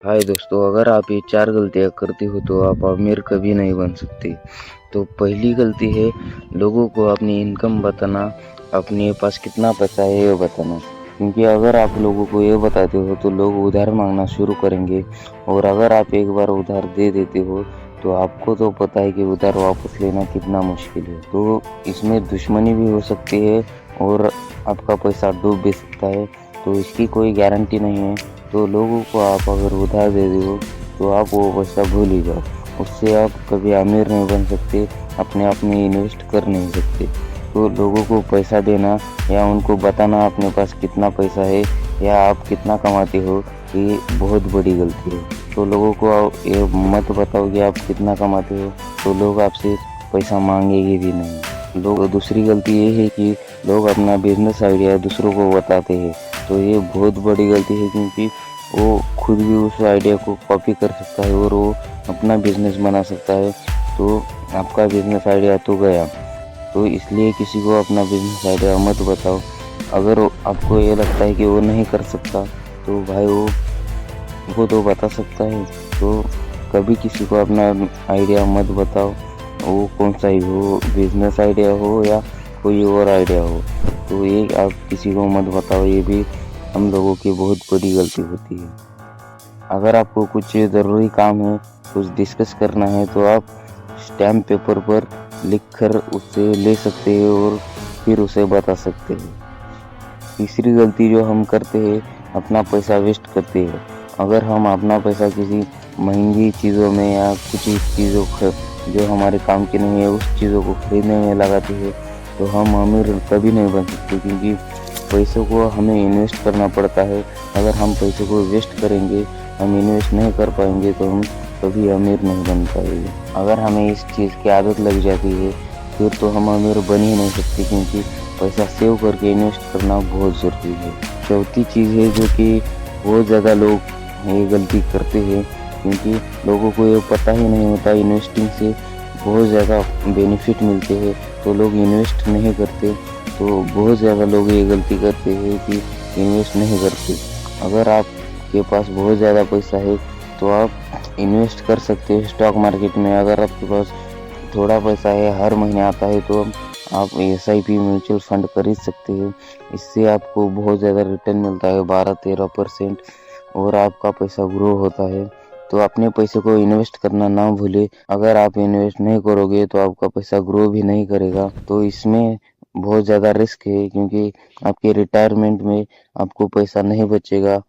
हाय दोस्तों, अगर आप ये 4 गलतियाँ करते हो तो आप अमीर कभी नहीं बन सकते। तो पहली गलती है लोगों को अपनी इनकम बताना, अपने पास कितना पैसा है ये बताना। क्योंकि अगर आप लोगों को ये बताते हो तो लोग उधार माँगना शुरू करेंगे और अगर आप एक बार उधार दे देते हो तो आपको तो पता है कि उधार वापस लेना कितना मुश्किल है। तो इसमें दुश्मनी भी हो सकती है और आपका पैसा डूब भी सकता है, तो इसकी कोई गारंटी नहीं है। तो लोगों को आप अगर उधार दे दो तो आप वो पैसा भूल ही जाओ, उससे आप कभी अमीर नहीं बन सकते, अपने आप में इन्वेस्ट कर नहीं सकते। तो लोगों को पैसा देना या उनको बताना अपने पास कितना पैसा है या आप कितना कमाते हो, ये बहुत बड़ी गलती है। तो लोगों को ये मत बताओ कि आप कितना कमाते हो, तो लोग आपसे पैसा मांगेंगे भी नहीं। लोग दूसरी गलती ये है कि लोग अपना बिजनेस आइडिया दूसरों को बताते हैं, तो ये बहुत बड़ी गलती है क्योंकि वो खुद भी उस आइडिया को कॉपी कर सकता है और वो अपना बिजनेस बना सकता है। तो आपका बिजनेस आइडिया तो गया। तो इसलिए किसी को अपना बिजनेस आइडिया मत बताओ। अगर आपको ये लगता है कि वो नहीं कर सकता तो भाई वो तो बता सकता है। तो कभी किसी को अपना आइडिया मत बताओ, वो कौन सा ही हो, बिजनेस आइडिया हो या कोई और आइडिया हो। तो ये आप किसी को मत बताओ, ये भी हम लोगों की बहुत बड़ी गलती होती है। अगर आपको कुछ ज़रूरी काम है, कुछ डिस्कस करना है तो आप स्टैम्प पेपर पर लिख कर उससे ले सकते हैं और फिर उसे बता सकते हैं। तीसरी गलती जो हम करते हैं, अपना पैसा वेस्ट करते हैं। अगर हम अपना पैसा किसी महंगी चीज़ों में या कुछ चीज़ों जो हमारे काम की नहीं है उस चीज़ों को खरीदने में लगाते हैं तो हम अमीर कभी नहीं बन सकते, क्योंकि पैसों को हमें इन्वेस्ट करना पड़ता है। अगर हम पैसों को वेस्ट करेंगे, हम इन्वेस्ट नहीं कर पाएंगे तो हम कभी अमीर नहीं बन पाएंगे। अगर हमें इस चीज़ की आदत लग जाती है फिर तो हम अमीर बन ही नहीं सकते, क्योंकि पैसा सेव करके इन्वेस्ट करना बहुत ज़रूरी है। चौथी चीज़ है जो कि बहुत ज़्यादा लोग ये गलती करते हैं, क्योंकि लोगों को ये पता ही नहीं होता इन्वेस्टिंग से बहुत ज़्यादा बेनिफिट मिलते हैं, तो लोग इन्वेस्ट नहीं करते। तो बहुत ज़्यादा लोग ये गलती करते हैं कि इन्वेस्ट नहीं करते। अगर आपके पास बहुत ज़्यादा पैसा है तो आप इन्वेस्ट कर सकते हो स्टॉक मार्केट में। अगर आपके पास थोड़ा पैसा है, हर महीने आता है, तो आप SIP म्यूचुअल फंड खरीद सकते हैं। इससे आपको बहुत ज़्यादा रिटर्न मिलता है, 12-13% और आपका पैसा ग्रो होता है। तो अपने पैसे को इन्वेस्ट करना ना भूले। अगर आप इन्वेस्ट नहीं करोगे तो आपका पैसा ग्रो भी नहीं करेगा। तो इसमें बहुत ज़्यादा रिस्क है, क्योंकि आपके रिटायरमेंट में आपको पैसा नहीं बचेगा।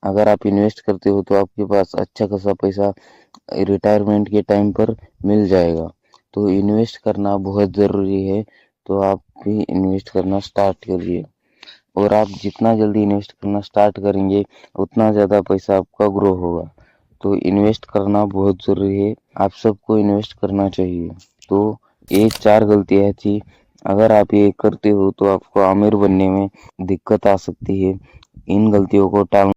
अगर आप इन्वेस्ट करते हो तो आपके पास अच्छा खासा पैसा रिटायरमेंट के टाइम पर मिल जाएगा। तो इन्वेस्ट करना बहुत ज़रूरी है। तो आप भी इन्वेस्ट करना स्टार्ट करिए और आप जितना जल्दी इन्वेस्ट करना स्टार्ट करेंगे उतना ज़्यादा पैसा आपका ग्रो होगा। तो इन्वेस्ट करना बहुत ज़रूरी है, आप सबको इन्वेस्ट करना चाहिए। तो ये 4 गलतियाँ थी, अगर आप ये करते हो तो आपको अमीर बनने में दिक्कत आ सकती है। इन गलतियों को टाल